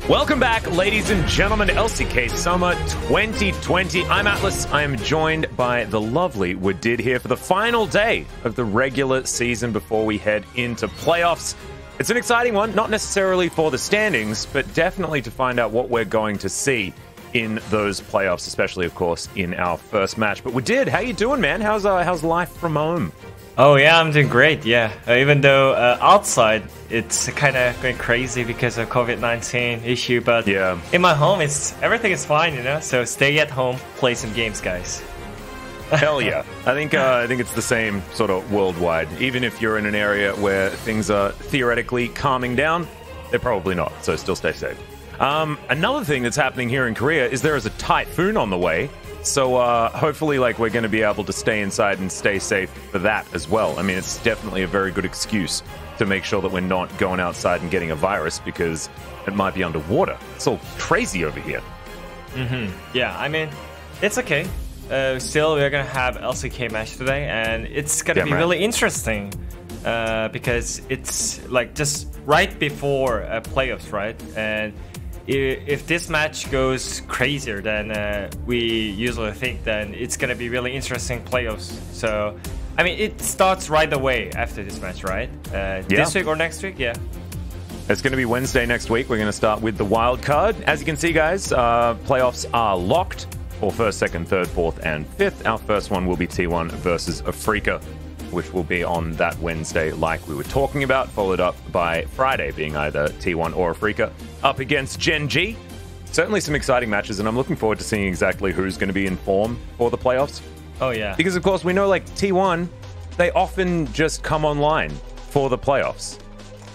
Welcome back, ladies and gentlemen, to LCK Summer 2020. I'm Atlas. I am joined by the lovely Wadid here for the final day of the regular season before we head into playoffs. It's an exciting one, not necessarily for the standings, but definitely to find out what we're going to see in those playoffs, especially, of course, in our first match. But Wadid, how you doing, man? How's life from home? Oh yeah, I'm doing great, yeah. Even though outside it's kind of going crazy because of COVID-19 issue, but yeah, in my home everything is fine, you know. So stay at home, play some games, guys. Hell yeah. I think it's the same sort of worldwide. Even if you're in an area where things are theoretically calming down, they're probably not, so still stay safe. Another thing that's happening here in Korea is there is a typhoon on the way. So hopefully, we're going to be able to stay inside and stay safe for that as well. I mean, it's definitely a very good excuse to make sure that we're not going outside and getting a virus because it might be underwater. It's all crazy over here. Yeah, I mean, it's okay. Still, we're going to have LCK match today, and it's going to be really interesting because it's just right before playoffs, right? And if this match goes crazier than we usually think, then it's going to be really interesting playoffs. So, I mean, it starts right away after this match, right? This week or next week? Yeah. It's going to be Wednesday next week. We're going to start with the wild card. As you can see, guys, playoffs are locked for first, second, third, fourth, and fifth. Our first one will be T1 versus Africa, which will be on that Wednesday like we were talking about, followed up by Friday being either T1 or Africa up against Gen G. Certainly some exciting matches, and I'm looking forward to seeing exactly who's going to be in form for the playoffs. Oh, yeah. Because, of course, we know, T1, they often just come online for the playoffs.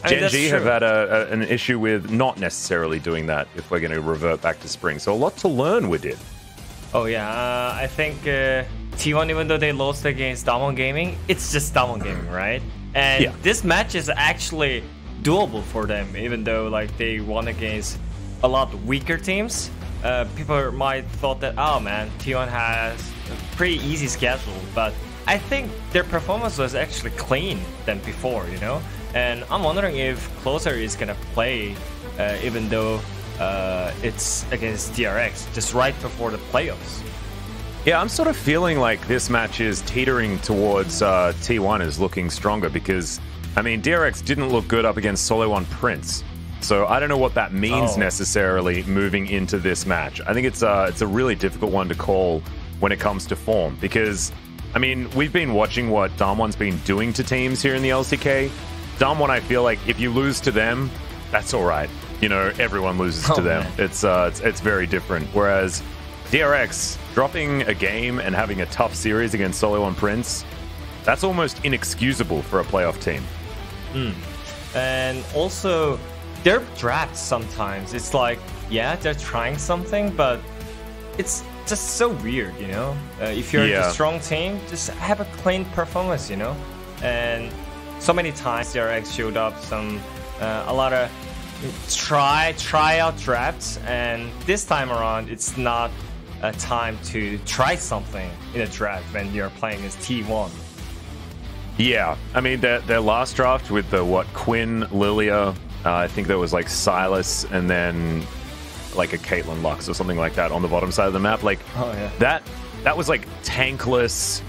Gen G have had an issue with not necessarily doing that if we're going to revert back to spring. So a lot to learn with it. Oh, yeah. I think T1, even though they lost against Damwon Gaming, it's just Damwon Gaming, right? And this match is actually doable for them, even though they won against a lot weaker teams. People might thought that, oh man, T1 has a pretty easy schedule, but I think their performance was actually clean than before, you know? And I'm wondering if Closer is gonna play, even though it's against DRX, just right before the playoffs. Yeah, I'm sort of feeling like this match is teetering towards T1 is looking stronger because, I mean, DRX didn't look good up against Solo on Prince. So I don't know what that means necessarily moving into this match. I think it's a really difficult one to call when it comes to form because, I mean, we've been watching what Damwon's been doing to teams here in the LCK. Damwon, I feel like if you lose to them, that's all right. You know, everyone loses to them. Man. It's very different. Whereas DRX dropping a game and having a tough series against Solo on Prince, that's almost inexcusable for a playoff team. And also, their drafts sometimes, it's yeah, they're trying something, but it's just so weird, you know? If you're a strong team, just have a clean performance, you know? And so many times DRX showed up a lot of try out drafts, and this time around, it's not a time to try something in a draft when you're playing as T1. Yeah, I mean, their last draft with the, Quinn, Lilia, I think there was Silas, and then a Caitlyn Lux or something like that on the bottom side of the map. That was tankless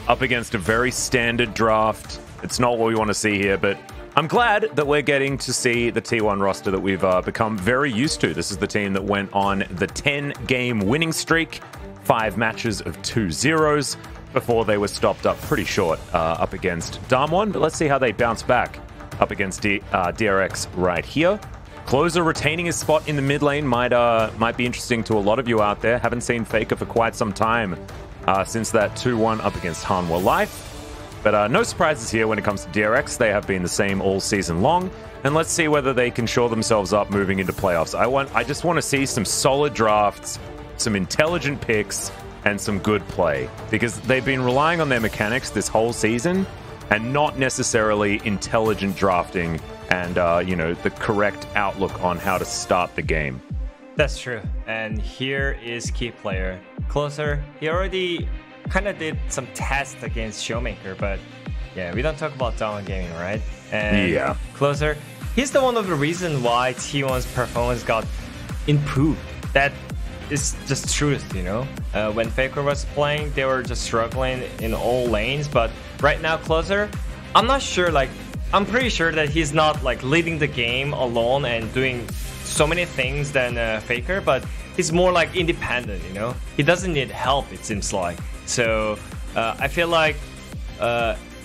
up against a very standard draft. It's not what we want to see here, but I'm glad that we're getting to see the T1 roster that we've become very used to. This is the team that went on the 10-game winning streak, 5 matches of 2-0s before they were stopped up pretty short up against Damwon. But let's see how they bounce back up against DRX right here. Closer retaining his spot in the mid lane might be interesting to a lot of you out there. Haven't seen Faker for quite some time since that 2-1 up against Hanwha Life. But no surprises here when it comes to DRX. They have been the same all season long. And let's see whether they can shore themselves up moving into playoffs. I just want to see some solid drafts, some intelligent picks, and some good play. Because they've been relying on their mechanics this whole season and not necessarily intelligent drafting and, the correct outlook on how to start the game. That's true. And here is key player. Closer, he already kind of did some tests against Showmaker, but yeah, we don't talk about Damwon Gaming, right? And Closer, he's the one of the reason why T1's performance got improved. That is just truth, you know. When Faker was playing, they were just struggling in all lanes, but right now Closer, I'm not sure, like, I'm pretty sure that he's not like leading the game alone and doing so many things than Faker, but he's more like independent, you know. He doesn't need help, it seems like. So I feel like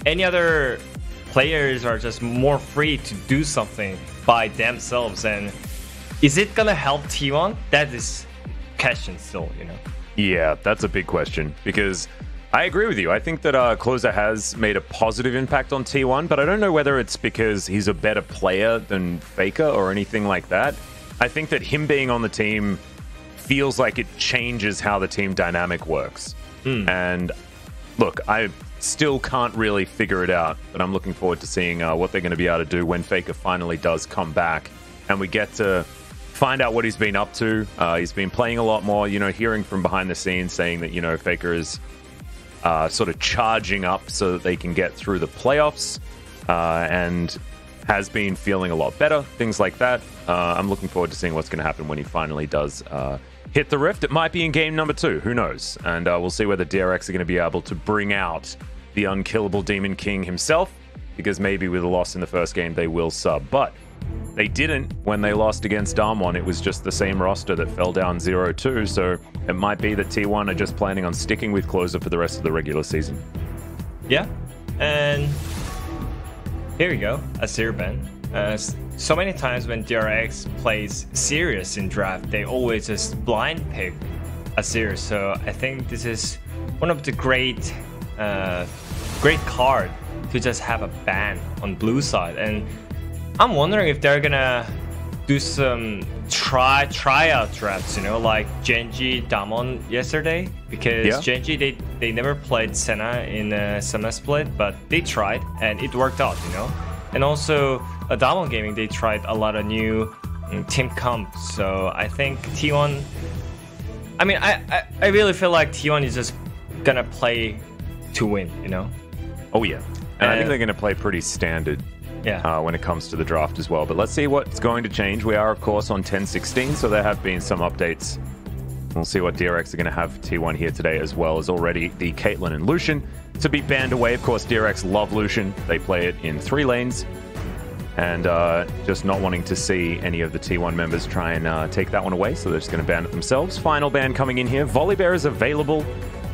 any other players are just more free to do something by themselves. And is it gonna help T1? That is question still, you know. Yeah, that's a big question, because I agree with you. I think that Closer has made a positive impact on T1, but I don't know whether it's because he's a better player than Faker or anything like that. I think that him being on the team feels like it changes how the team dynamic works. And look, I still can't really figure it out, but I'm looking forward to seeing what they're going to be able to do when Faker finally does come back and we get to find out what he's been up to. He's been playing a lot more, you know, hearing from behind the scenes saying that, you know, Faker is sort of charging up so that they can get through the playoffs and has been feeling a lot better, things like that. I'm looking forward to seeing what's going to happen when he finally does hit the Rift. It might be in game number 2, who knows? And we'll see whether DRX are going to be able to bring out the unkillable Demon King himself, because maybe with a loss in the first game they will sub. But they didn't when they lost against Damwon. It was just the same roster that fell down 0-2, so it might be that T1 are just planning on sticking with Closer for the rest of the regular season. Yeah, and here we go, Azir ban. So many times when DRX plays serious in draft, they always just blind pick Azir. So I think this is one of the great card to just have a ban on blue side. And I'm wondering if they're gonna do some tryout drafts, you know, like Genji Damwon yesterday, because Genji they never played Senna in a Summer Split, but they tried and it worked out, you know. And also Damwon Gaming, they tried a lot of new team comps. So I think T1, I mean, I really feel like T1 is just gonna play to win, you know. Oh yeah, and I think they're gonna play pretty standard. Yeah. When it comes to the draft as well. But let's see what's going to change. We are, of course, on 10.16, so there have been some updates. We'll see what DRX are going to have for T1 here today, as well as already the Caitlyn and Lucian to be banned away. Of course, DRX love Lucian. They play it in 3 lanes. And just not wanting to see any of the T1 members try and take that one away, so they're just going to ban it themselves. Final ban coming in here. Volibear is available.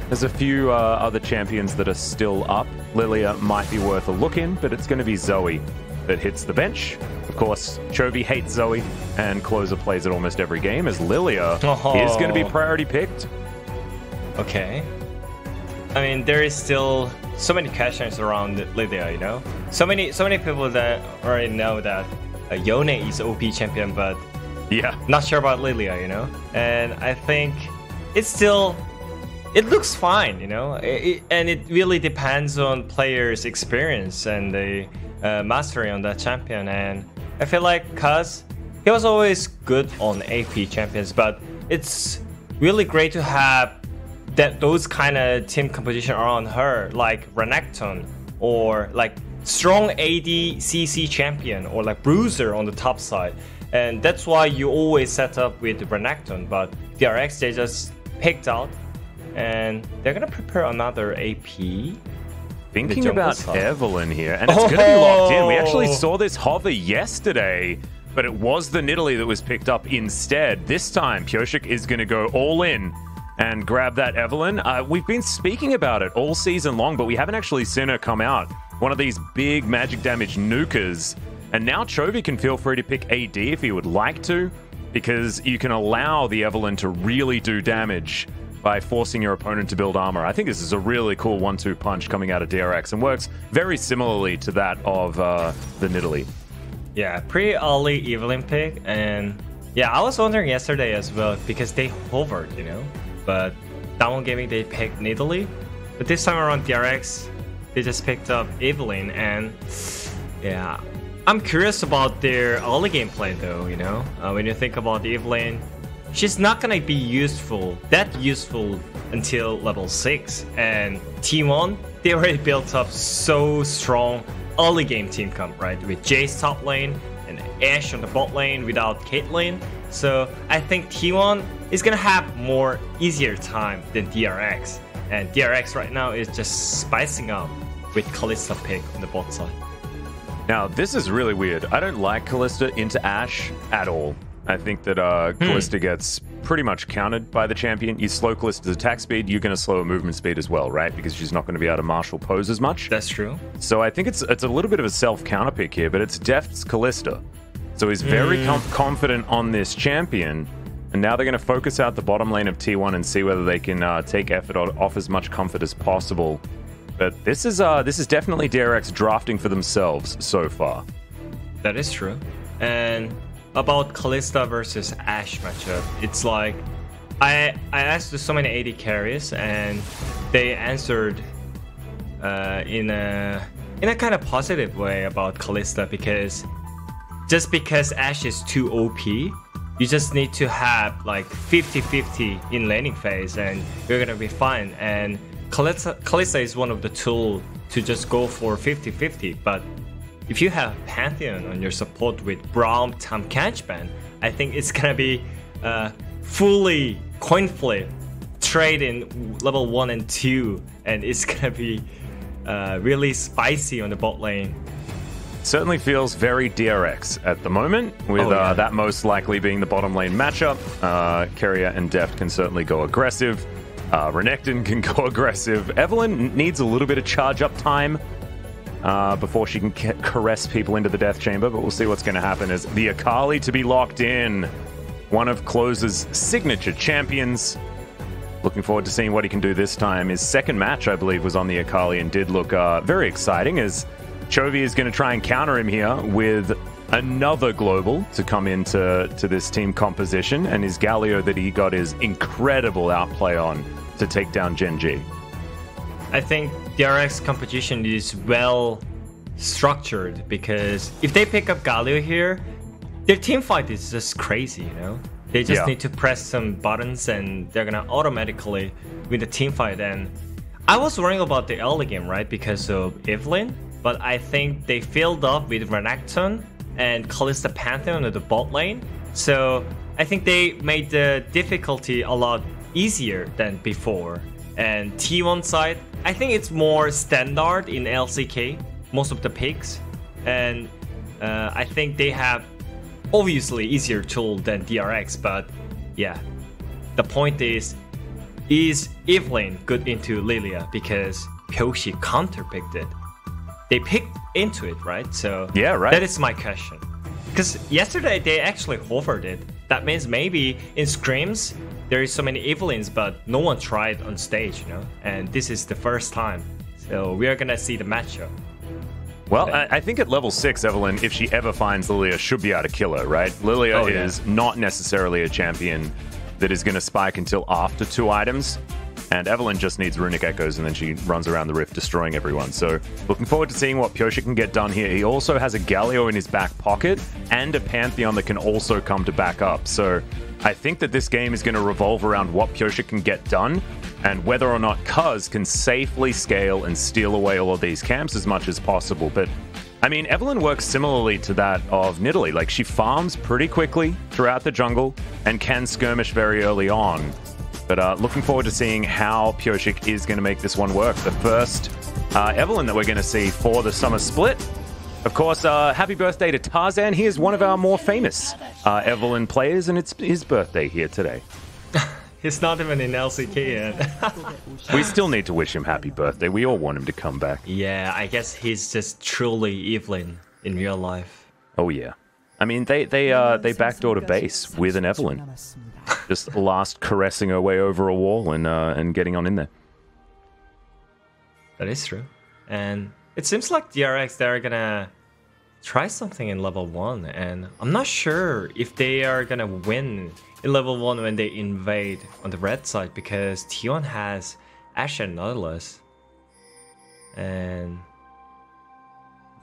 There's a few other champions that are still up. Lilia might be worth a look in, but it's going to be Zoe that hits the bench. Of course, Chovy hates Zoe, and Closer plays it almost every game, as Lilia is going to be priority picked. Okay. I mean, there is still so many questions around Lilia, you know? So many people that already know that Yone is OP champion, but yeah, not sure about Lilia, you know? And I think it's still... It looks fine, you know, and it really depends on players' experience and the mastery on that champion. And I feel like Kaz, he was always good on AP champions, but it's really great to have those kind of team composition around her, like Renekton, or like strong AD CC champion, or like Bruiser on the top side. And that's why you always set up with Renekton, but DRX, they just picked out. And they're gonna prepare another AP. Thinking about Evelyn here, and it's gonna be locked in. We actually saw this hover yesterday, but it was the Nidalee that was picked up instead. This time, Pyoshik is gonna go all in and grab that Evelyn. We've been speaking about it all season long, but we haven't actually seen her come out. One of these big magic damage nukers. And now Chovy can feel free to pick AD if he would like to, because you can allow the Evelyn to really do damage by forcing your opponent to build armor. I think this is a really cool 1-2 punch coming out of DRX and works very similarly to that of the Nidalee. Yeah, pretty early Evelyn pick. And yeah, I was wondering yesterday as well, because they hovered, you know, but Damwon Gaming, they picked Nidalee. But this time around DRX, they just picked up Evelyn. And yeah, I'm curious about their early gameplay though, you know, when you think about Evelyn, she's not gonna be that useful until level 6. And T1, they already built up so strong early game team comp, right? With Jace top lane and Ashe on the bot lane without Caitlyn. So I think T1 is gonna have more easier time than DRX. And DRX right now is just spicing up with Kalista pick on the bot side. Now, this is really weird. I don't like Kalista into Ashe at all. I think that Kalista gets pretty much countered by the champion. You slow Kalista's attack speed, you're going to slow her movement speed as well, right? Because she's not going to be able to martial pose as much. That's true. So I think it's a little bit of a self-counter pick here, but it's Deft's Kalista. So he's very confident on this champion. And now they're going to focus out the bottom lane of T1 and see whether they can take effort off as much comfort as possible. But this is definitely DRX drafting for themselves so far. That is true. And about Kalista versus Ashe matchup, it's like I asked so many AD carries and they answered in a kind of positive way about Kalista, because just because Ashe is too OP, you just need to have like 50-50 in laning phase and you're gonna be fine. And Kalista is one of the tools to just go for 50-50, but if you have Pantheon on your support with Braum, Tam Catchman, I think it's gonna be fully coin flip trade in level 1 and 2, and it's gonna be really spicy on the bot lane. Certainly feels very DRX at the moment, with that most likely being the bottom lane matchup. Keria and Deft can certainly go aggressive. Renekton can go aggressive. Evelyn needs a little bit of charge up time before she can caress people into the death chamber, but we'll see what's going to happen as the Akali to be locked in. One of Close's signature champions. Looking forward to seeing what he can do this time. His second match, I believe, was on the Akali and did look very exciting, as Chovy is going to try and counter him here with another global to come into this team composition, and his Galio that he got his incredible outplay on to take down Gen G. I think DRX competition is well structured, because if they pick up Galio here, their team fight is just crazy, you know? They just need to press some buttons and they're gonna automatically win the team fight. And I was worrying about the early game, right, because of Evelyn, but I think they filled up with Renekton and Kalista Pantheon in the bot lane. So I think they made the difficulty a lot easier than before. And T1 side, I think it's more standard in LCK, most of the picks. And I think they have obviously easier tool than DRX, but yeah. The point is Evelyn good into Lilia? Because Pyoshi counterpicked it. They picked into it, right? So yeah, right. That is my question. Because yesterday they actually hovered it. That means maybe in scrims there is so many Evelyns, but no one tried on stage, you know. And this is the first time, so we are gonna see the matchup. Well, I think at level 6, Evelyn, if she ever finds Lilia, should be able to kill her, right? Lilia is not necessarily a champion that is going to spike until after 2 items. And Evelyn just needs Runic Echoes, and then she runs around the rift, destroying everyone. So, looking forward to seeing what Pyoshi can get done here. He also has a Galio in his back pocket, and a Pantheon that can also come to back up. So, I think that this game is going to revolve around what Pyoshi can get done, and whether or not Cuz can safely scale and steal away all of these camps as much as possible. But, I mean, Evelyn works similarly to that of Nidalee. Like, she farms pretty quickly throughout the jungle, and can skirmish very early on. But looking forward to seeing how Pyoshik is going to make this one work. The first Evelyn that we're going to see for the summer split. Of course, happy birthday to Tarzan. He is one of our more famous Evelyn players, and it's his birthday here today. He's not even in LCK yet. We still need to wish him happy birthday. We all want him to come back. Yeah, I guess he's just truly Evelyn in real life. Oh, yeah. I mean, they backdoored a base with an Evelyn. Just last caressing her way over a wall and getting on in there. That is true. And it seems like DRX, they're gonna try something in level 1. And I'm not sure if they are gonna win in level 1 when they invade on the red side, because T1 has Ashe and Nautilus. And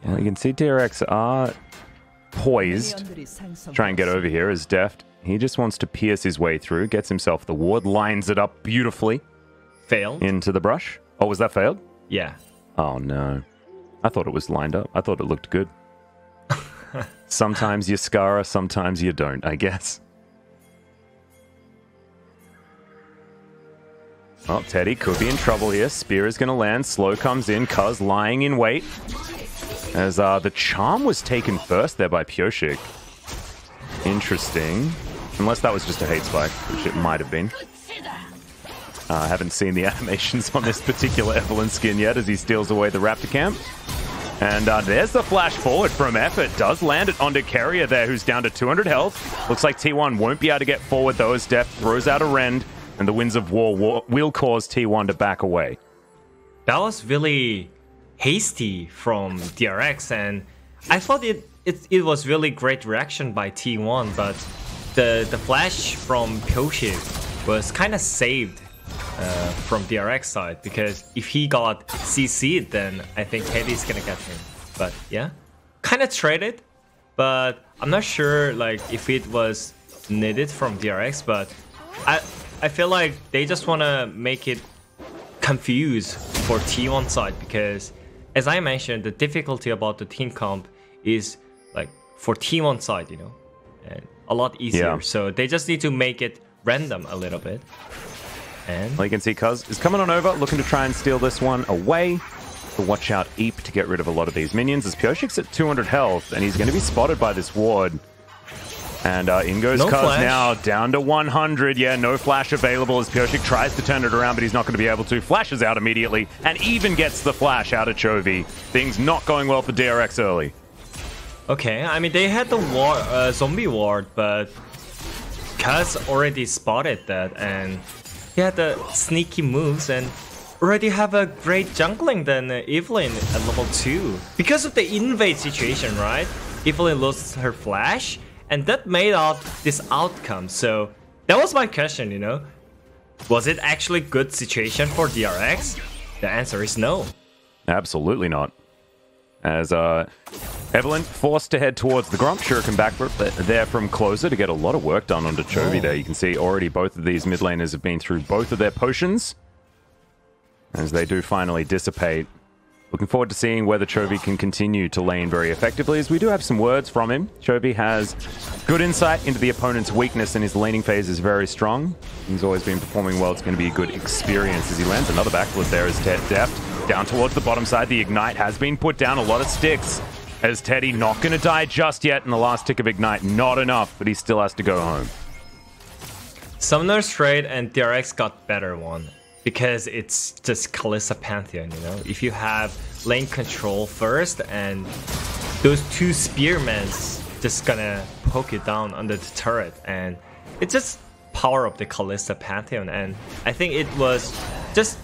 well, you can see DRX are poised to try and get over here as Deft. He just wants to pierce his way through, gets himself the ward, lines it up beautifully. Failed. Into the brush. Oh, was that failed? Yeah. Oh, no. I thought it was lined up. I thought it looked good. Sometimes you Scara, sometimes you don't, I guess. Well, Teddy could be in trouble here. Spear is going to land. Slow comes in. Cuz lying in wait. As the charm was taken first there by Pioshik. Interesting. Unless that was just a hate spike, which it might have been. I haven't seen the animations on this particular Evelyn skin yet as he steals away the Raptor camp. And there's the flash forward from Effort. Does land it onto Carrier there, who's down to 200 health. Looks like T1 won't be able to get forward though as Def throws out a Rend. And the Winds of War will cause T1 to back away. That was really hasty from DRX, and I thought it was really great reaction by T1, but the flash from Pioshik was kind of saved from DRX side, because if he got CC'd, then I think Teddy's gonna get him. But yeah, kind of traded, but I'm not sure like if it was needed from DRX, but I feel like they just want to make it confused for T1 side, because as I mentioned, the difficulty about the team comp is like for T1 side, you know, and a lot easier. Yeah. So they just need to make it random a little bit. And well, you can see Cuz is coming on over, looking to try and steal this one away. But watch out Eep to get rid of a lot of these minions as Pioshik's at 200 health, and he's going to be spotted by this ward. And in goes Cuz now, down to 100. Yeah, no flash available as Pioshik tries to turn it around, but he's not going to be able to. Flashes out immediately, and even gets the flash out of Chovy. Things not going well for DRX early. Okay, I mean, they had the zombie ward, but Cuz already spotted that, and he had the sneaky moves, and already have a great jungling than Evelyn at level 2. Because of the invade situation, right? Evelyn lost her flash, and that made out this outcome. So that was my question, you know. Was it actually good situation for DRX? The answer is no. Absolutely not. As Evelyn forced to head towards the Gromp. Shuriken back there from closer to get a lot of work done onto Chovy there. You can see already both of these mid laners have been through both of their potions. As they do finally dissipate. Looking forward to seeing whether Chovy can continue to lane very effectively, as we do have some words from him. Chovy has good insight into the opponent's weakness, and his laning phase is very strong. He's always been performing well. It's going to be a good experience as he lands another backflip there as Deft down towards the bottom side. The Ignite has been put down, a lot of sticks, as Teddy not going to die just yet in the last tick of Ignite. Not enough, but he still has to go home. Summoner straight and DRX got better one. Because it's just Kalista Pantheon, you know? If you have lane control first, and those two spearmen's just gonna poke you down under the turret, and it's just power of the Kalista Pantheon, and I think it was just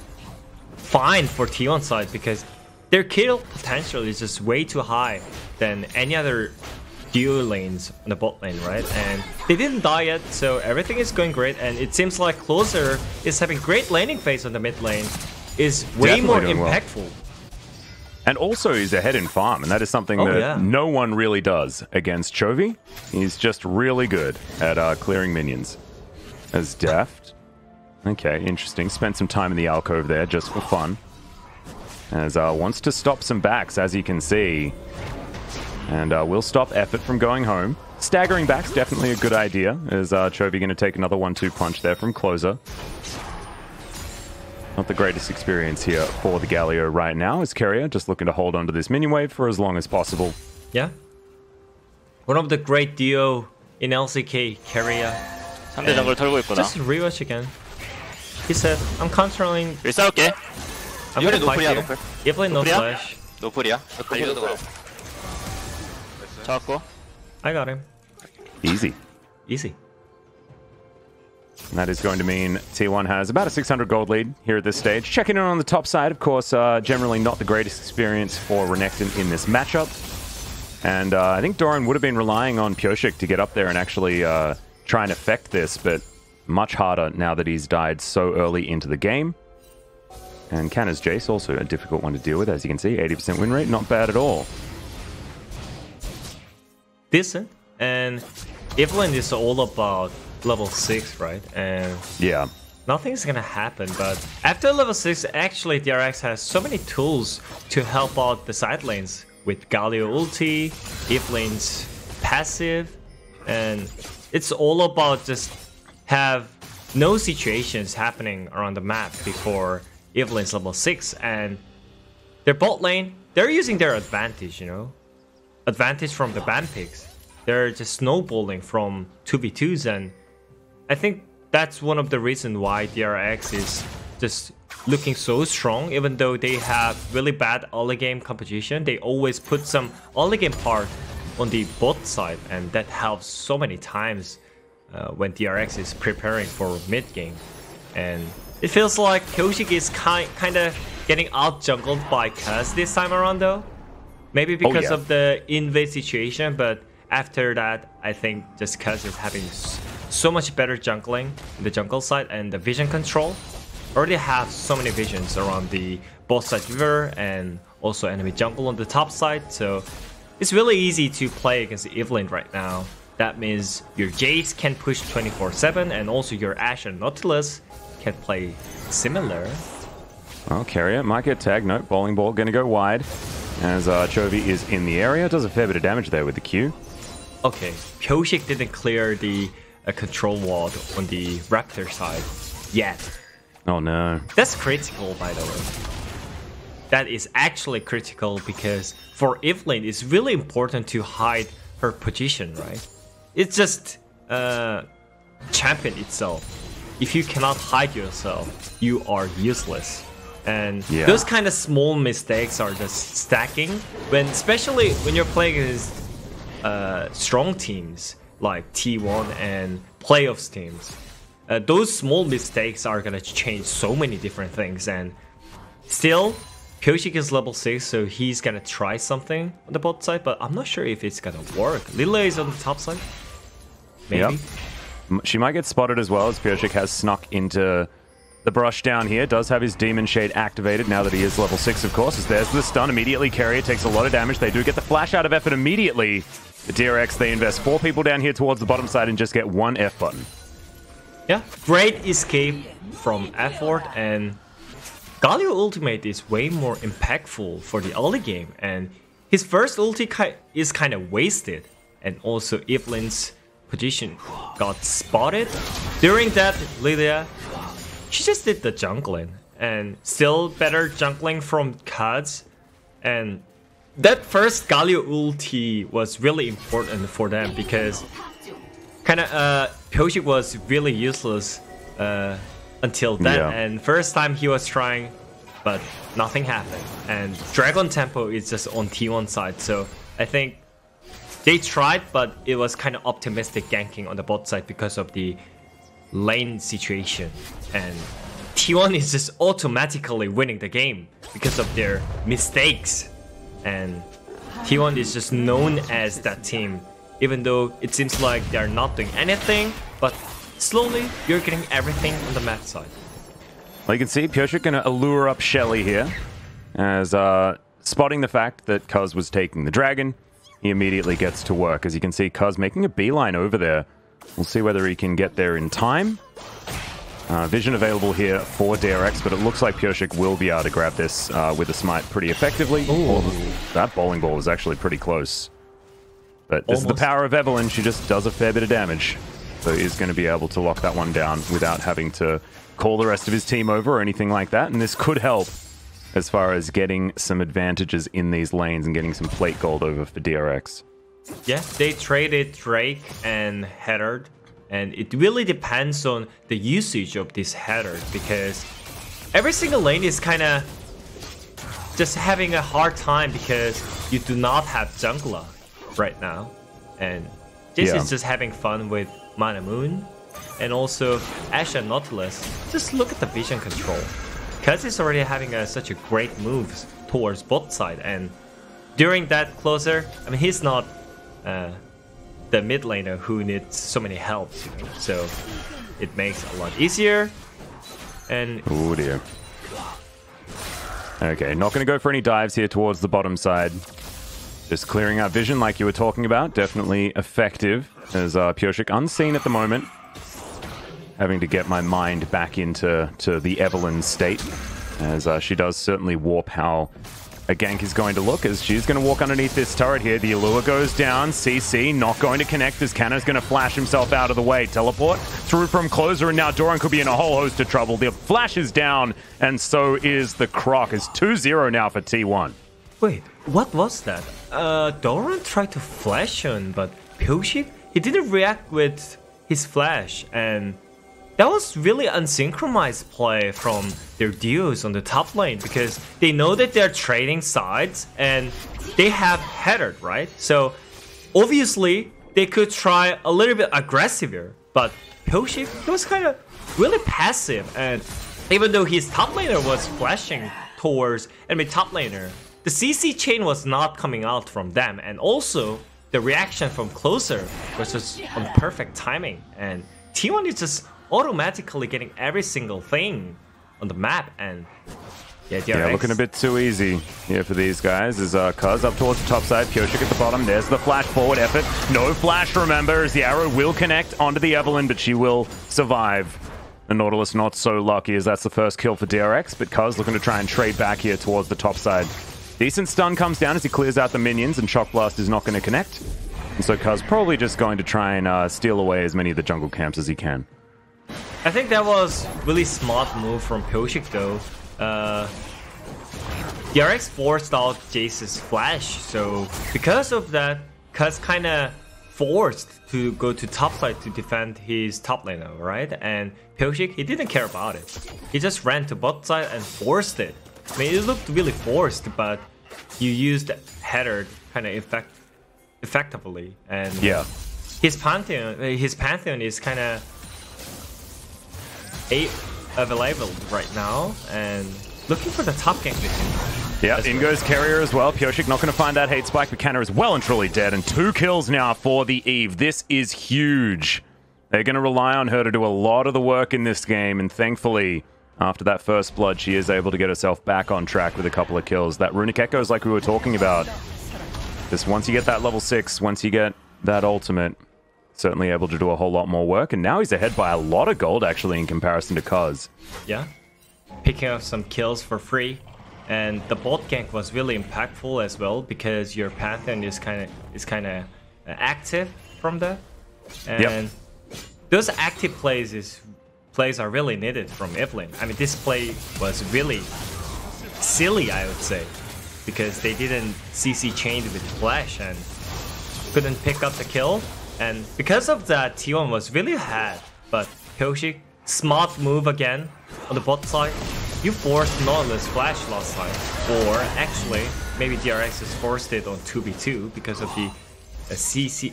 fine for T1 side, because their kill potential is just way too high than any other duo lanes on the bot lane, right? And they didn't die yet, so everything is going great, and it seems like Closer is having great laning phase on the mid lane, is way more impactful. Well. And also he's ahead in farm, and that is something that no one really does against Chovy. He's just really good at clearing minions. As Deft. Okay, interesting. Spent some time in the alcove there just for fun. As wants to stop some backs, as you can see. And will stop Effort from going home. Staggering back's definitely a good idea. Is Chovy going to take another 1-2 punch there from Closer. Not the greatest experience here for the Galio right now. Is Carrier just looking to hold on to this minion wave for as long as possible. Yeah. One of the great duo in LCK, Carrier. 상대 정글 털고 있구나. Just rewatch again. He said, I'm controlling. 여기 싸울게. I'm 이번에 gonna fight 노플이야, here. 노플. Evelyn no flash. 노플이야. 달려도 잡았고. I got him. Easy. Easy. And that is going to mean T1 has about a 600 gold lead here at this stage. Checking in on the top side, of course, generally not the greatest experience for Renekton in this matchup. And I think Doran would have been relying on Pioshik to get up there and actually try and affect this, but much harder now that he's died so early into the game. And Canna's Jace, also a difficult one to deal with, as you can see. 80% win rate, not bad at all. Decent. And Evelyn is all about level 6, right? And yeah, nothing's gonna happen. But after level 6, actually DRX has so many tools to help out the side lanes with Galio ulti, Evelyn's passive, and it's all about just have no situations happening around the map before Evelyn's level 6, and their bot lane, they're using their advantage, you know? Advantage from the ban picks. They're just snowballing from 2v2s, and I think that's one of the reasons why DRX is just looking so strong. Even though they have really bad early game competition, they always put some early game part on the bot side, and that helps so many times when DRX is preparing for mid game. And it feels like Pyosik is kind of getting out jungled by Kuz this time around though. Maybe because of the invade situation, but after that, I think just Kuz is having so much better jungling in the jungle side, and the vision control. Already have so many visions around the both side river and also enemy jungle on the top side, so it's really easy to play against Evelyn right now. That means your Jace can push 24/7, and also your Ashe and Nautilus can play similar. Well, Carrier might get tagged. No, bowling ball going to go wide as Chovy is in the area. Does a fair bit of damage there with the Q. Okay, Pyosik didn't clear the control ward on the Raptor side yet. Oh no. That's critical, by the way. That is actually critical because for Evelyn, it's really important to hide her position, right? It's just champion itself. If you cannot hide yourself, you are useless. And those kind of small mistakes are just stacking, especially when you're playing against strong teams like T1 and playoffs teams. Those small mistakes are gonna change so many different things, and still, Pyosik is level 6, so he's gonna try something on the bot side, but I'm not sure if it's gonna work. Lilia is on the top side. Maybe. Yep. She might get spotted as well, as Pyosik has snuck into the brush down here. Does have his Demon Shade activated now that he is level 6, of course, as there's the stun. Immediately, Carrier takes a lot of damage. They do get the flash out of effort immediately. The DRX, they invest 4 people down here towards the bottom side and just get 1 F button. Yeah, great escape from effort, and Galio ultimate is way more impactful for the early game, and his first ulti is kind of wasted, and also Evelyn's position got spotted. During that, Lilia, she just did the jungling, and still better jungling from Kuz, and that first Galio ulti was really important for them because Pyosik was really useless until then, and first time he was trying, but nothing happened. And Dragon Tempo is just on T1 side, so I think they tried, but it was kind of optimistic ganking on the bot side because of the lane situation. And T1 is just automatically winning the game because of their mistakes. And T1 is just known as that team, even though it seems like they're not doing anything, but slowly you're getting everything on the map side. Well, you can see Pyosik gonna allure up Shelly here, as spotting the fact that Kuz was taking the dragon, he immediately gets to work. As you can see, Kuz making a beeline over there. We'll see whether he can get there in time. Vision available here for DRX, but it looks like Pyosik will be able to grab this with a smite pretty effectively. Oh, that bowling ball was actually pretty close. But this is the power of Evelyn. She just does a fair bit of damage. So he's going to be able to lock that one down without having to call the rest of his team over or anything like that. And this could help as far as getting some advantages in these lanes and getting some plate gold over for DRX. Yeah, they traded Drake and Heather, and it really depends on the usage of this Heather, because every single lane is kind of just having a hard time because you do not have jungler right now, and this is just having fun with Mana Moon and also Ashe and Nautilus. Just look at the vision control. Kuz is already having such a great moves towards bot side, and during that closer, I mean, he's not the mid laner who needs so many helps, you know? So it makes it a lot easier. And oh dear. Okay, not going to go for any dives here towards the bottom side. Just clearing out vision like you were talking about. Definitely effective, as Pyosik unseen at the moment. Having to get my mind back into the Evelyn state, as she does certainly warp how a gank is going to look, as she's going to walk underneath this turret here. The Allure goes down. CC not going to connect as Canna's going to flash himself out of the way. Teleport through from Closer, and now Doran could be in a whole host of trouble. The flash is down, and so is the Croc. It's 2-0 now for T1. Wait, what was that? Doran tried to flash on, but Pyoshik, he didn't react with his flash, and that was really unsynchronized play from their duos on the top lane, because they know that they're trading sides and they have headered, right? So obviously they could try a little bit aggressiver, but Pyoshik, he was kind of really passive, and even though his top laner was flashing towards enemy top laner, the CC chain was not coming out from them, and also the reaction from Closer was just on perfect timing, and T1 is just automatically getting every single thing on the map, and DRX. Yeah, looking a bit too easy here for these guys. As Cuz up towards the top side, Pyoshik at the bottom. There's the flash forward effort. No flash, remember, as the arrow will connect onto the Evelynn, but she will survive. The Nautilus not so lucky, as that's the first kill for DRX, but Cuz looking to try and trade back here towards the top side. Decent stun comes down as he clears out the minions, and Shock Blast is not going to connect. And so Cuz probably just going to try and steal away as many of the jungle camps as he can. I think that was really smart move from Pyoshik though. DRX forced out Jace's flash, so because of that, Cuz kind of forced to go to top side to defend his top laner, right? And Pyoshik, he didn't care about it. He just ran to bot side and forced it. I mean, it looked really forced, but you used header kind of effectively, and yeah, his pantheon is kind of available right now, and looking for the top gank with him. Yeah, in goes Carrier as well. Pyoshik not going to find that hate spike, but Canna is well and truly dead, and 2 kills now for the Eve. This is huge. They're going to rely on her to do a lot of the work in this game, and thankfully, after that first blood, she is able to get herself back on track with a couple of kills. That Runic Echoes, like we were talking about, just once you get that level 6, once you get that ultimate, certainly able to do a whole lot more work, and now he's ahead by a lot of gold actually in comparison to Cuz. Yeah, picking up some kills for free, and the bot gank was really impactful as well, because your Pantheon is kind of active from that, and those active plays are really needed from Evelynn. I mean, this play was really silly, I would say, because they didn't CC chain with flash and couldn't pick up the kill. And because of that, T1 was really ahead. But Pyoshik, smart move again on the bot side. You forced Nautilus flash last time. Or actually, maybe DRX has forced it on 2v2 because of the CC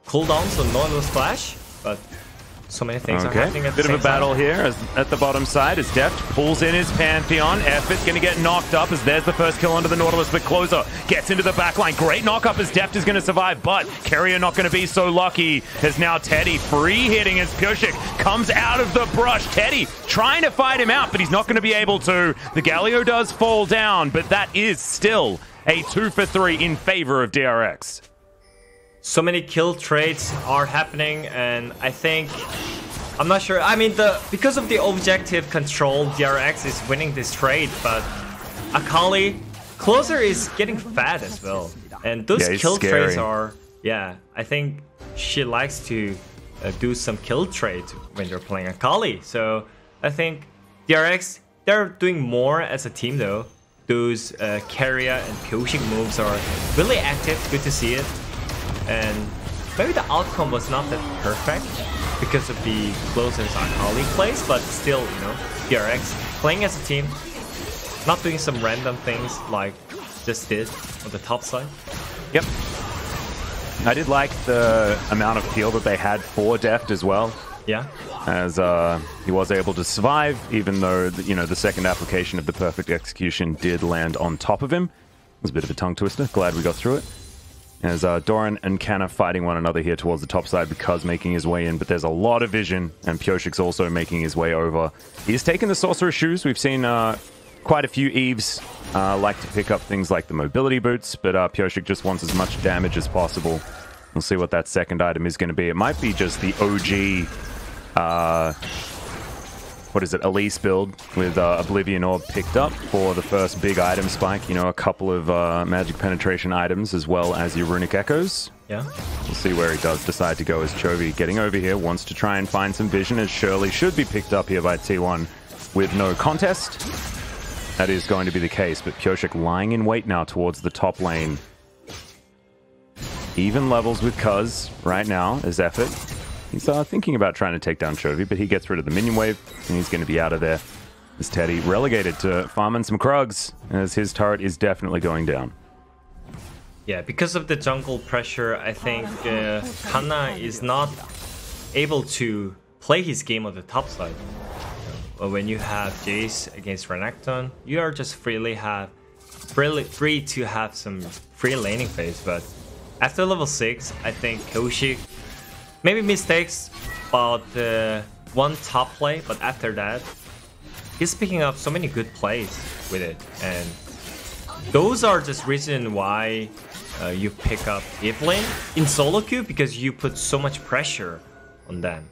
cooldowns on Nautilus flash. But so many things are happening at the same time. Bit of a battle here as, at the bottom side as Deft pulls in his Pantheon. Effort's going to get knocked up as there's the first kill onto the Nautilus, but Closer gets into the backline. Great knock up as Deft is going to survive, but Carrier not going to be so lucky as now Teddy free hitting as Pyoshik comes out of the brush. Teddy trying to fight him out, but he's not going to be able to. The Galio does fall down, but that is still a 2 for 3 in favor of DRX. So many kill trades are happening, and I think, I'm not sure. I mean, because of the objective control, DRX is winning this trade, but Akali, Closer is getting fat as well. And those kill trades are, I think she likes to do some kill trades when you're playing Akali. So I think DRX, they're doing more as a team though. Those Carrier and Pyoshik moves are really active, good to see it. And maybe the outcome was not that perfect because of the Closer's Akali plays, but still, you know, DRX playing as a team, not doing some random things like just did on the top side. Yep. I did like the amount of heal that they had for Deft as well. Yeah. As he was able to survive, even though, you know, the second application of the perfect execution did land on top of him. It was a bit of a tongue twister. Glad we got through it. As Doran and Canna fighting one another here towards the top side, because making his way in, but there's a lot of vision, and Pyoshik's also making his way over. He's taken the Sorcerer's Shoes. We've seen quite a few Eves like to pick up things like the mobility boots, but Pyoshik just wants as much damage as possible. We'll see what that second item is going to be. It might be just the OG... what is it, Elise build with Oblivion Orb picked up for the first big item spike. You know, a couple of magic penetration items as well as your runic echoes. Yeah. We'll see where he does decide to go as Chovy getting over here, wants to try and find some vision as Shirley should be picked up here by T1 with no contest. That is going to be the case, but Pyosik lying in wait now towards the top lane. Even levels with Cuz right now as effort. He's thinking about trying to take down Chovy, but he gets rid of the minion wave, and he's going to be out of there. As Teddy relegated to farming some Krugs, as his turret is definitely going down. Yeah, because of the jungle pressure, I think Kanna is not able to play his game on the top side. When you have Jace against Renekton, you are just free to have some free laning phase. But after level 6, I think Pyosik maybe mistakes about one top play, but after that, he's picking up so many good plays with it, and those are just reason why you pick up Evelynn in solo queue, because you put so much pressure on them.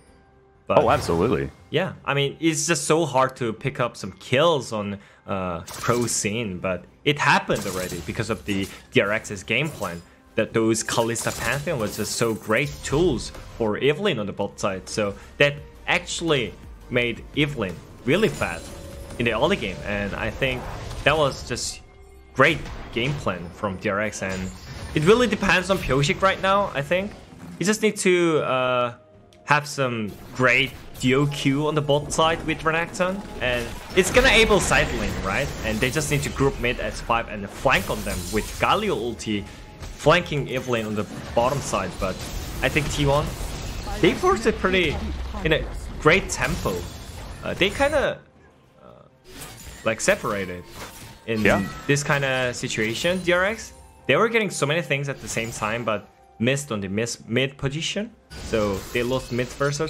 But, oh, absolutely. Yeah, I mean, it's just so hard to pick up some kills on pro scene, but it happened already because of the DRX's game plan. That those Kalista Pantheon was just so great tools for Evelynn on the bot side. So that actually made Evelynn really fast in the early game. And I think that was just great game plan from DRX. And it really depends on Pyosik right now, I think. He just needs to have some great DOQ on the bot side with Renekton. And it's gonna enable side lane, right? And they just need to group mid as 5 and flank on them with Galio ulti, flanking Evelynn on the bottom side. But I think T1, they forced it pretty in a great tempo. They kind of like separated in this kind of situation. DRX, they were getting so many things at the same time, but missed on the mid position. So they lost mid first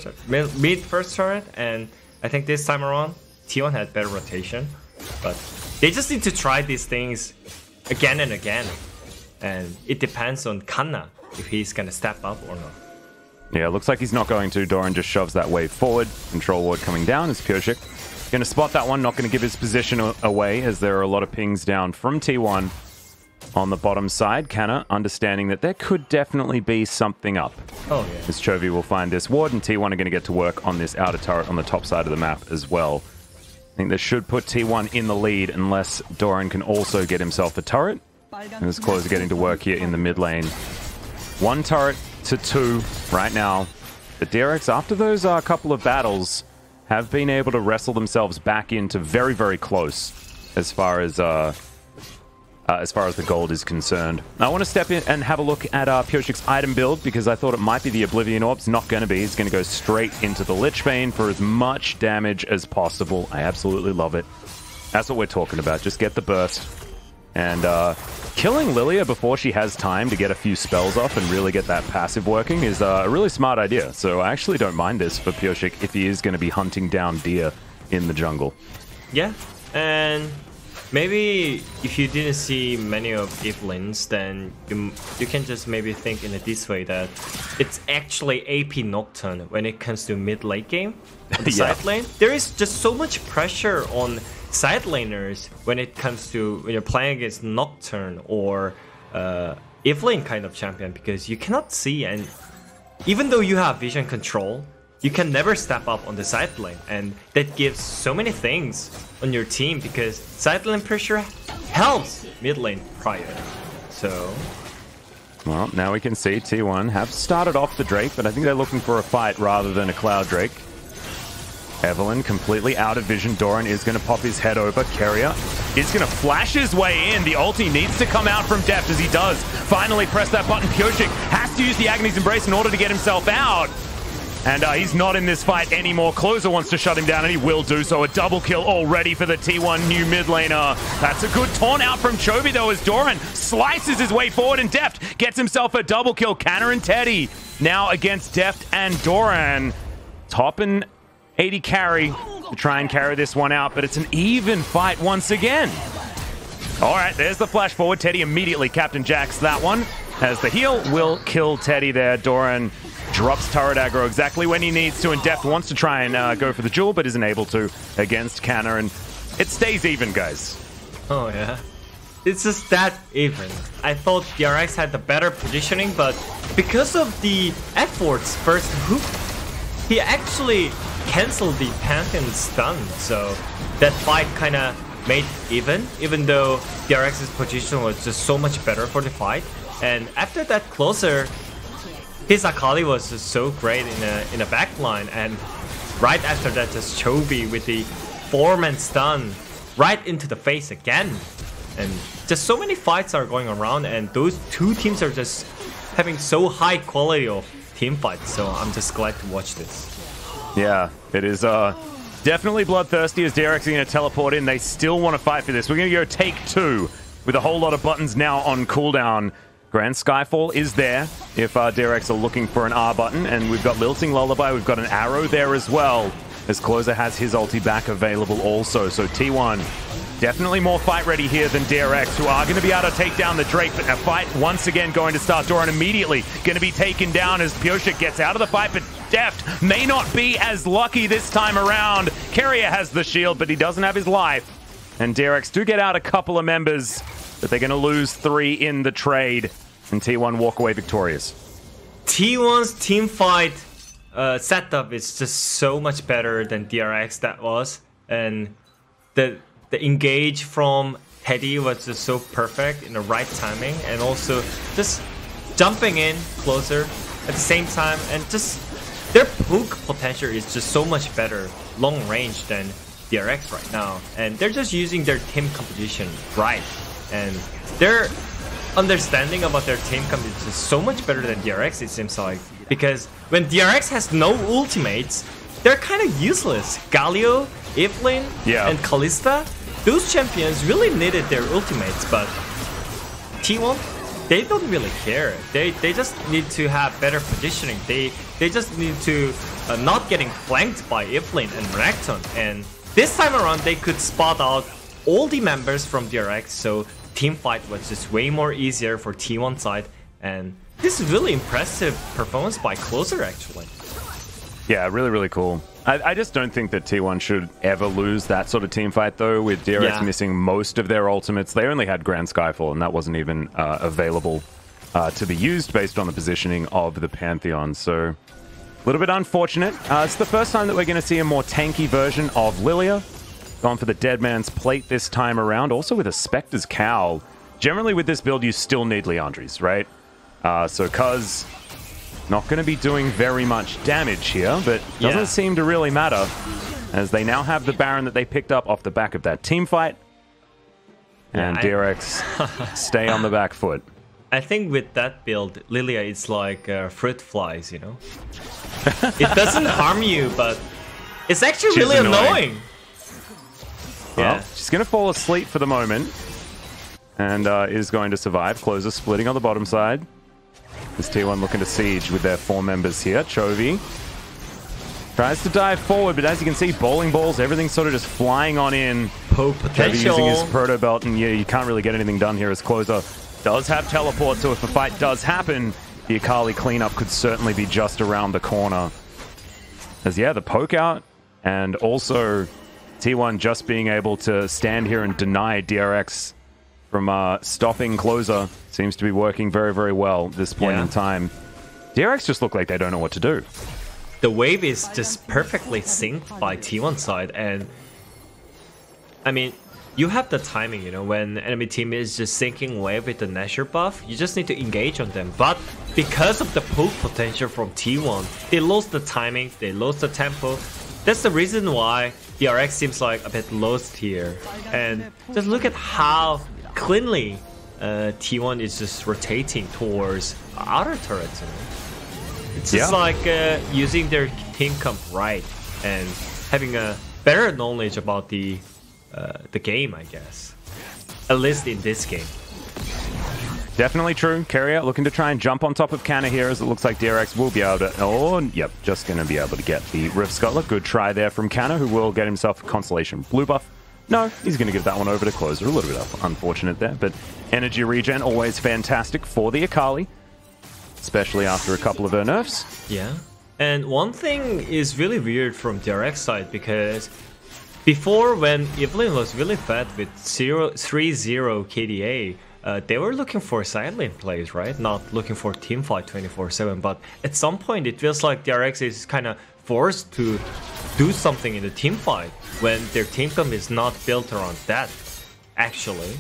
turret, and I think this time around T1 had better rotation. But they just need to try these things again and again. And it depends on Kanna if he's going to step up or not. Yeah, looks like he's not going to. Doran just shoves that wave forward. Control ward coming down as Pyosik going to spot that one, not going to give his position away as there are a lot of pings down from T1 on the bottom side. Kanna understanding that there could definitely be something up. Oh, yeah. As Chovy will find this ward, and T1 are going to get to work on this outer turret on the top side of the map as well. I think this should put T1 in the lead unless Doran can also get himself a turret. And this Claws are getting to work here in the mid lane. 1 turret to 2 right now. The DRX, after those couple of battles, have been able to wrestle themselves back into very, very close as far as the gold is concerned. Now, I want to step in and have a look at Pyosik's item build, because I thought it might be the Oblivion Orbs. Not going to be. He's going to go straight into the Lich Bane for as much damage as possible. I absolutely love it. That's what we're talking about. Just get the burst. And killing Lilia before she has time to get a few spells off and really get that passive working is a really smart idea. So I actually don't mind this for Pyosik if he is going to be hunting down deer in the jungle. Yeah, and maybe if you didn't see many of Evelynns, then you can just maybe think in this way, that it's actually AP Nocturne when it comes to mid-late game on the side lane. There is just so much pressure on side laners when it comes to when you're playing against Nocturne or Evelynn kind of champion, because you cannot see, and even though you have vision control, you can never step up on the side lane, and that gives so many things on your team, because side lane pressure helps mid lane prior. So, well, now we can see T1 have started off the Drake, but I think they're looking for a fight rather than a Cloud Drake. Evelynn completely out of vision. Doran is going to pop his head over. Keria is going to flash his way in. The ulti needs to come out from depth as he does. Finally press that button. Pyosik has to use the Agony's Embrace in order to get himself out. And he's not in this fight anymore. Closer wants to shut him down, and he will do so. A double kill already for the T1 new mid laner. That's a good taunt out from Chovy, though, as Doran slices his way forward, and Deft gets himself a double kill. Kanna and Teddy now against Deft and Doran. Top and 80 carry to try and carry this one out, but it's an even fight once again. All right, there's the flash forward. Teddy immediately Captain Jacks that one, as the heal will kill Teddy there. Doran drops turret aggro exactly when he needs to, and Deft wants to try and go for the duel, but isn't able to against Canna, and it stays even, guys. Oh, yeah. It's just that even. I thought DRX had the better positioning, but because of the efforts first hook, he actually canceled the Pantheon stun, so that fight kind of made even though DRX's position was just so much better for the fight. And after that closer, his Akali was just so great in a backline, and right after that just Chovy with the 4-man stun right into the face again. And just so many fights are going around, and those two teams are just having so high quality of team fights, so I'm just glad to watch this. Yeah, it is definitely bloodthirsty as DRX are going to teleport in. They still want to fight for this. We're going to go take 2 with a whole lot of buttons now on cooldown. Grand Skyfall is there if DRX are looking for an R button, and we've got Lilting Lullaby, we've got an arrow there as well, as Closer has his ulti back available also. So T1 definitely more fight ready here than DRX, who are going to be able to take down the Drake, but a fight once again going to start. Doran immediately going to be taken down as Pioshik gets out of the fight, but Deft may not be as lucky this time around. Keria has the shield, but he doesn't have his life. And DRX do get out a couple of members, but they're going to lose 3 in the trade, and T1 walk away victorious. T1's team fight setup is just so much better than DRX that was, and the engage from Teddy was just so perfect in the right timing, and also just jumping in closer at the same time, and just their poke potential is just so much better long range than DRX right now, and they're just using their team composition right, and their understanding about their team comp is just so much better than DRX, it seems like, because when DRX has no ultimates, they're kind of useless. Galio, Evelyn, and Kalista, those champions really needed their ultimates, but T1, they don't really care. They just need to have better positioning. They just need to not getting flanked by Evelyn and Renekton. And this time around, they could spot out all the members from DRX, so team fight was just way more easier for T1 side. And this is really impressive performance by Closer, actually. Yeah, really, really cool. I just don't think that T1 should ever lose that sort of team fight, though, with DRX missing most of their ultimates. They only had Grand Skyfall, and that wasn't even available to be used based on the positioning of the Pantheon. So, a little bit unfortunate. It's the first time that we're going to see a more tanky version of Lilia. Gone for the Dead Man's Plate this time around, also with a Spectre's Cowl. Generally, with this build, you still need Leandries, right? So, Cuz not going to be doing very much damage here, but doesn't seem to really matter, as they now have the Baron that they picked up off the back of that team fight. And DRX stay on the back foot. I think with that build, Lilia is like fruit flies, you know? It doesn't harm you, but it's actually really annoying. Well, she's going to fall asleep for the moment, and is going to survive. Closer splitting on the bottom side. This T1 looking to siege with their 4 members here. Chovy tries to dive forward, but as you can see, bowling balls, everything's sort of just flying on in. Chovy using his proto belt, and you can't really get anything done here as Closer does have teleport, so if a fight does happen, the Akali cleanup could certainly be just around the corner. As the poke out, and also T1 just being able to stand here and deny DRX from stopping Closer seems to be working very, very well at this point in time. DRX just look like they don't know what to do. The wave is just perfectly synced by T1 side, and I mean, you have the timing, you know, when enemy team is just syncing wave with the Nashor buff, you just need to engage on them. But because of the poke potential from T1, they lost the timing, they lost the tempo. That's the reason why DRX seems like a bit lost here. And just look at how cleanly T1 is just rotating towards outer turrets. You know? It's just like using their team comp right and having a better knowledge about the game, I guess. At least in this game. Definitely true. Keria looking to try and jump on top of Canna here, as it looks like DRX will be able to... Oh, yep, just going to be able to get the Rift Scuttler. Good try there from Canna, who will get himself a Constellation blue buff. No, he's going to give that one over to Closer. A little bit unfortunate there, but energy regen always fantastic for the Akali. especially after a couple of her nerfs. Yeah. And one thing is really weird from DRX side, because before, when Evelynn was really bad with 3-0 KDA, they were looking for side lane plays, right? Not looking for teamfight 24/7. But at some point, it feels like DRX is kind of forced to do something in the teamfight when their team comp is not built around that, actually.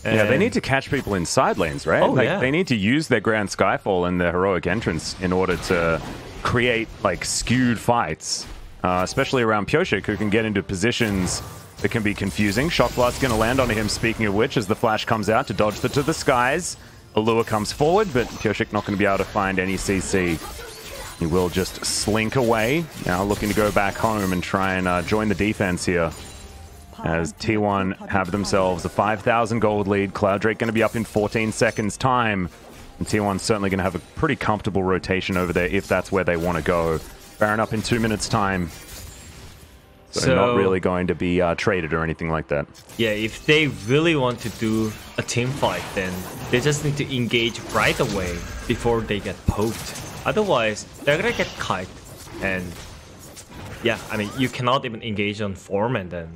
And yeah, they need to catch people in side lanes, right? Oh, like, yeah. They need to use their Grand Skyfall and their heroic entrance in order to create like skewed fights, especially around POSTGAME, who can get into positions that can be confusing. Shock Blast going to land onto him, speaking of which, as the flash comes out to dodge to the skies. Allure comes forward, but POSTGAME not going to be able to find any CC. He will just slink away, now looking to go back home and try and join the defense here. As T1 have themselves a 5,000 gold lead. Cloud Drake going to be up in 14 seconds time. And T1's certainly going to have a pretty comfortable rotation over there if that's where they want to go. Baron up in 2 minutes time. So not really going to be traded or anything like that. Yeah, if they really want to do a team fight, then they just need to engage right away before they get poked. Otherwise, they're gonna get kite. And yeah, I mean, you cannot even engage on form, and then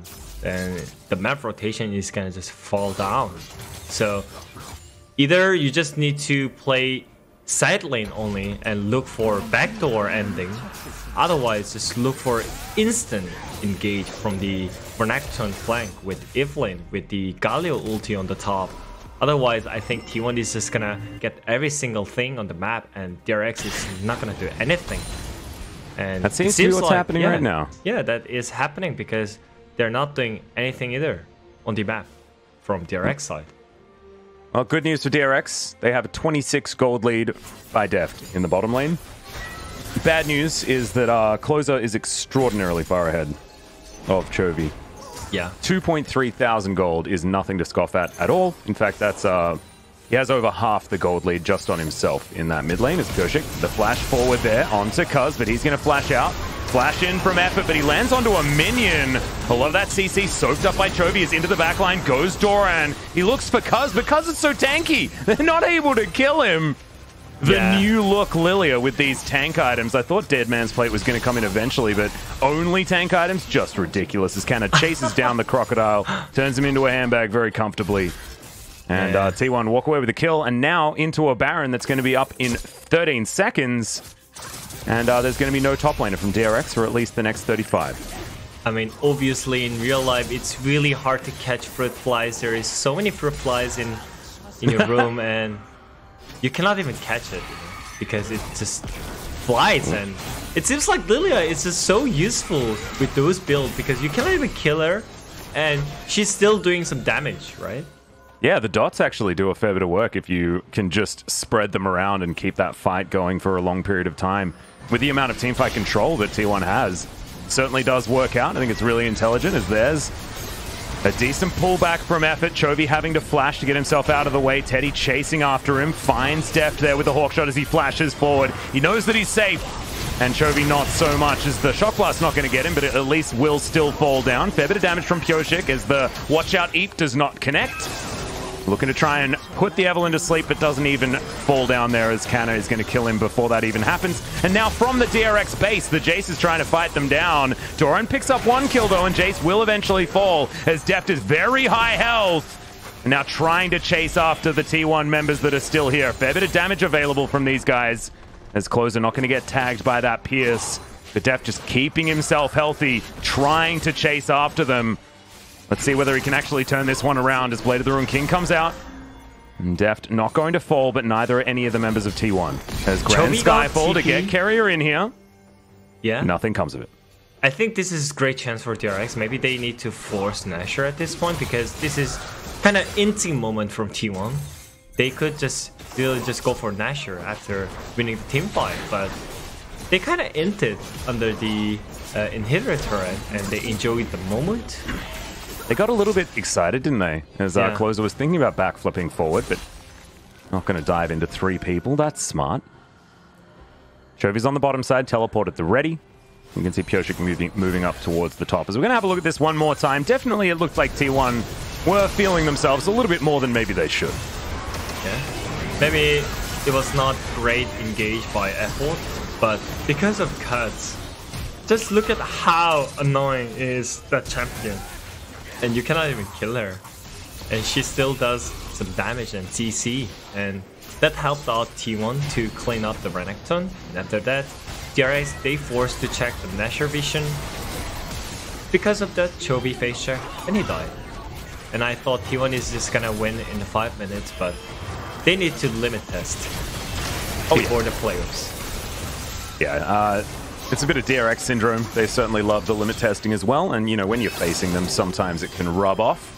the map rotation is gonna just fall down. So either you just need to play side lane only and look for backdoor ending. Otherwise, just look for instant engage from the Vernacton flank with Evelynn, with the Galio ulti on the top. Otherwise, I think T1 is just gonna get every single thing on the map, and DRX is not gonna do anything. And that seems to be what's happening right now. Yeah, that is happening because they're not doing anything either on the map from DRX side. Well, good news for DRX. They have a 26 gold lead by Deft in the bottom lane. Bad news is that Closer is extraordinarily far ahead of Chovy. Yeah. 2.3 thousand gold is nothing to scoff at all. In fact, that's he has over half the gold lead just on himself in that mid lane as Koshik. The flash forward there onto Cuz, but he's going to flash out. Flash in from effort, but he lands onto a minion. A lot of that CC soaked up by Chovy is into the backline. Goes Doran. He looks for Cuz, but Cuz is so tanky. They're not able to kill him. The new look Lilia with these tank items. I thought Dead Man's Plate was going to come in eventually, but only tank items? Just ridiculous. As Canna chases down the Crocodile, turns him into a handbag very comfortably. And T1 walk away with a kill, and now into a Baron that's going to be up in 13 seconds. And there's going to be no top laner from DRX for at least the next 35. I mean, obviously in real life, it's really hard to catch fruit flies. There is so many fruit flies in your room, and you cannot even catch it because it just flies. And it seems like Lilia is just so useful with those builds because you cannot even kill her, and she's still doing some damage, right? Yeah, the dots actually do a fair bit of work if you can just spread them around and keep that fight going for a long period of time. With the amount of teamfight control that T1 has, it certainly does work out. I think it's really intelligent as there's a decent pullback from effort. Chovy having to flash to get himself out of the way. Teddy chasing after him. Finds Deft there with the Hawk Shot as he flashes forward. He knows that he's safe. And Chovy not so much, as the Shock Blast not going to get him, but it at least will still fall down. Fair bit of damage from POSTGAME as the Watch Out Eep does not connect. Looking to try and put the Evelynn to sleep, but doesn't even fall down there as Canna is going to kill him before that even happens. And now from the DRX base, the Jace is trying to fight them down. Doran picks up one kill though, and Jace will eventually fall as Deft is very high health. And now trying to chase after the T1 members that are still here. Fair bit of damage available from these guys as Closer not going to get tagged by that Pierce. But Deft just keeping himself healthy, trying to chase after them. Let's see whether he can actually turn this one around as Blade of the Ruined King comes out. And Deft not going to fall, but neither are any of the members of T1. As Grand Skyfall to get Carrier in here. Yeah. Nothing comes of it. I think this is a great chance for DRX. Maybe they need to force Nasher at this point because this is kind of inting moment from T1. They could just really just go for Nasher after winning the team fight, but they kind of inted under the inhibitor turret and they enjoyed the moment. They got a little bit excited, didn't they? As Closer was thinking about backflipping forward, but not going to dive into three people. That's smart. Chovy's on the bottom side, teleport at the ready. You can see POSTGAME moving up towards the top. As we're going to have a look at this one more time. Definitely it looked like T1 were feeling themselves a little bit more than maybe they should. Yeah. Maybe it was not great engaged by effort, but because of cuts, just look at how annoying is that champion. And you cannot even kill her. And she still does some damage and CC. And that helped out T1 to clean up the Renekton. And after that, DRX, they forced to check the Nashor Vision. Because of that, Chovy face check, and he died. And I thought T1 is just gonna win in the 5 minutes, but they need to limit test before the playoffs. Yeah, it's a bit of DRX syndrome. They certainly love the limit testing as well, and you know, when you're facing them, sometimes it can rub off.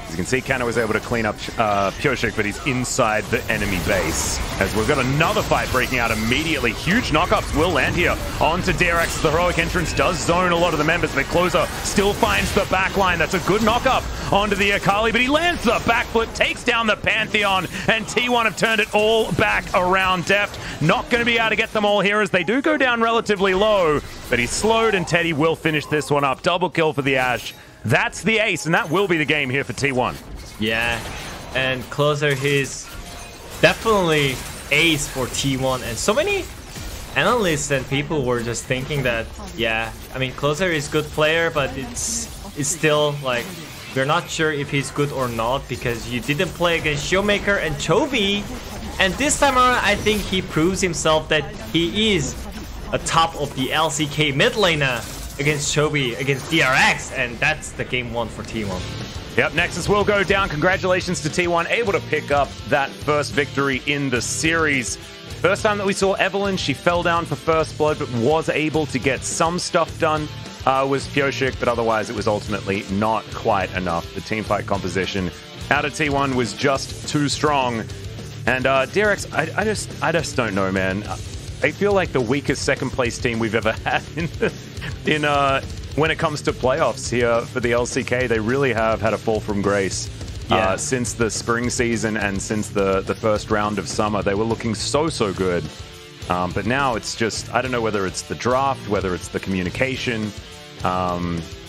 As you can see, Kana was able to clean up POSTGAME, but he's inside the enemy base. As we've got another fight breaking out immediately. Huge knockups will land here onto DRX. The heroic entrance does zone a lot of the members, but Closer still finds the backline. That's a good knockup onto the Akali, but he lands the back foot, takes down the Pantheon, and T1 have turned it all back around Deft. Not going to be able to get them all here as they do go down relatively low, but he's slowed, and Teddy will finish this one up. Double kill for the Ashe. That's the ace, and that will be the game here for T1. Yeah, and Closer, he's definitely ace for T1. And so many analysts and people were just thinking that, yeah, I mean, Closer is good player, but it's still like, we're not sure if he's good or not because you didn't play against Showmaker and Chovy. And this time around, I think he proves himself that he is a top of the LCK mid laner against Chovy, against DRX, and that's the game 1 for T1. Yep, Nexus will go down. Congratulations to T1, able to pick up that first victory in the series. First time that we saw Evelyn, she fell down for first blood, but was able to get some stuff done. Was POSTGAME, but otherwise it was ultimately not quite enough. The teamfight composition out of T1 was just too strong. And DRX, I just don't know, man. I feel like the weakest second place team we've ever had when it comes to playoffs here for the LCK. They really have had a fall from grace since the spring season and since the first round of summer. They were looking so good, but now it's just, I don't know whether it's the draft, whether it's the communication,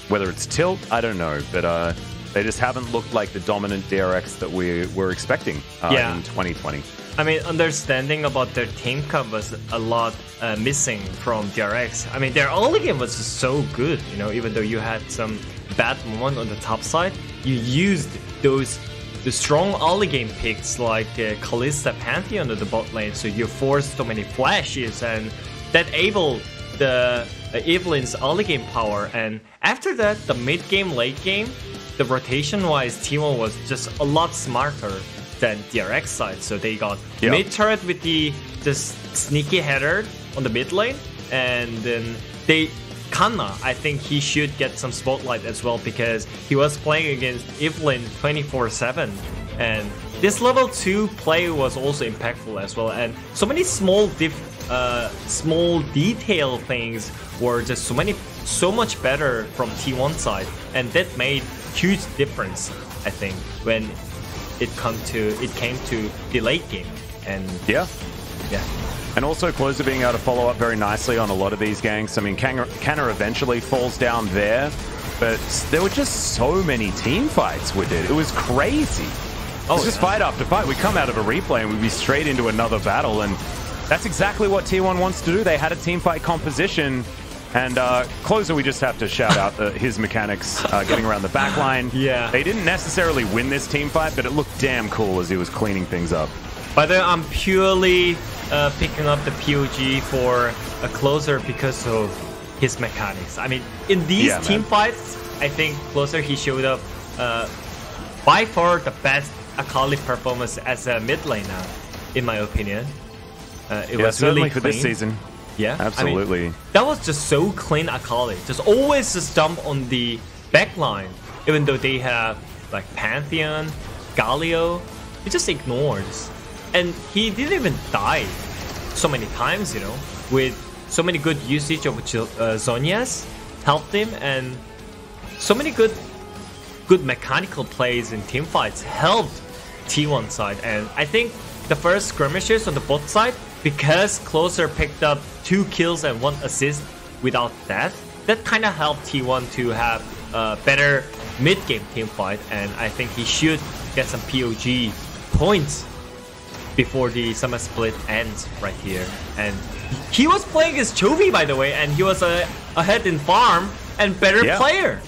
whether it's tilt, I don't know, but they just haven't looked like the dominant DRX that we were expecting in 2020. I mean, understanding about their team cup was a lot missing from DRX. I mean, their early game was just so good, you know, even though you had some bad moments on the top side, you used the strong early game picks like Kalista Pantheon on the bot lane, so you forced so many flashes, and that enabled the Evelyn's early game power. And after that, the mid game, late game, the rotation wise, T1 was just a lot smarter than DRX side. So they got mid turret with the sneaky header on the mid lane, and then Kana, I think he should get some spotlight as well because he was playing against Evelyn 24/7, and this level 2 play was also impactful as well. And so many small detail things were just so much better from T1 side, and that made huge difference, I think, when it came to the late game. And yeah. And also Closer being able to follow up very nicely on a lot of these ganks. I mean, Kana eventually falls down there, but there were just so many team fights with it. It was crazy. It's just fight after fight. We come out of a replay and we'd be straight into another battle, and that's exactly what T1 wants to do. They had a team fight composition. And Closer, we just have to shout out his mechanics getting around the back line. Yeah. They didn't necessarily win this team fight, but it looked damn cool as he was cleaning things up. By the way, I'm purely picking up the POG for a Closer because of his mechanics. I mean, in these team fights, I think Closer, he showed up by far the best Akali performance as a mid laner, in my opinion. It was certainly really for clean. this season. Yeah, absolutely. I mean, that was just so clean Akali. Just always just dump on the backline, even though they have like Pantheon, Galio. He just ignores, and he didn't even die so many times. You know, with so many good usage of Zhonya's helped him, and so many good mechanical plays in team fights helped T1 side. And I think the first skirmishes on the bot side, because Closer picked up 2 kills and 1 assist without that kind of helped T1 to have a better mid-game team fight, and I think he should get some POG points before the summer split ends right here. And he was playing as Chovy, by the way, and he was ahead in farm and better player.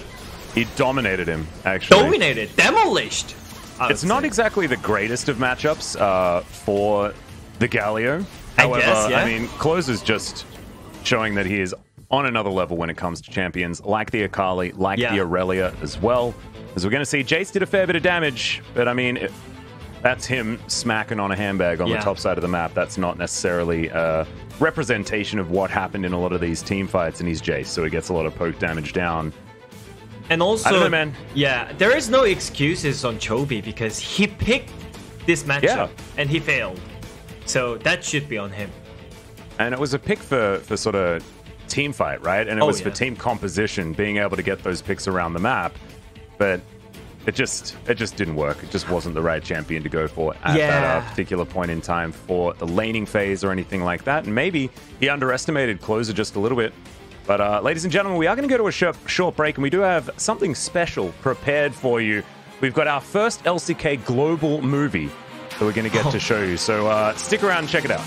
He dominated him, actually. Dominated, demolished. It's not exactly the greatest of matchups for the Galio. However, I mean, Closer's just showing that he is on another level when it comes to champions, like the Akali, like the Aurelia as well. As we're going to see, Jace did a fair bit of damage, but I mean, that's him smacking on a handbag on the top side of the map. That's not necessarily a representation of what happened in a lot of these team fights, and he's Jace, so he gets a lot of poke damage down. And also, I don't know, man. Yeah, there is no excuses on Chovy because he picked this matchup and he failed. So that should be on him. And it was a pick for sort of team fight, right? And it was for team composition, being able to get those picks around the map. But it just didn't work. It just wasn't the right champion to go for at that particular point in time for the laning phase or anything like that. And maybe he underestimated Closer just a little bit. But ladies and gentlemen, we are going to go to a short break, and we do have something special prepared for you. We've got our first LCK global movie that we're going to get to show you. So stick around and check it out.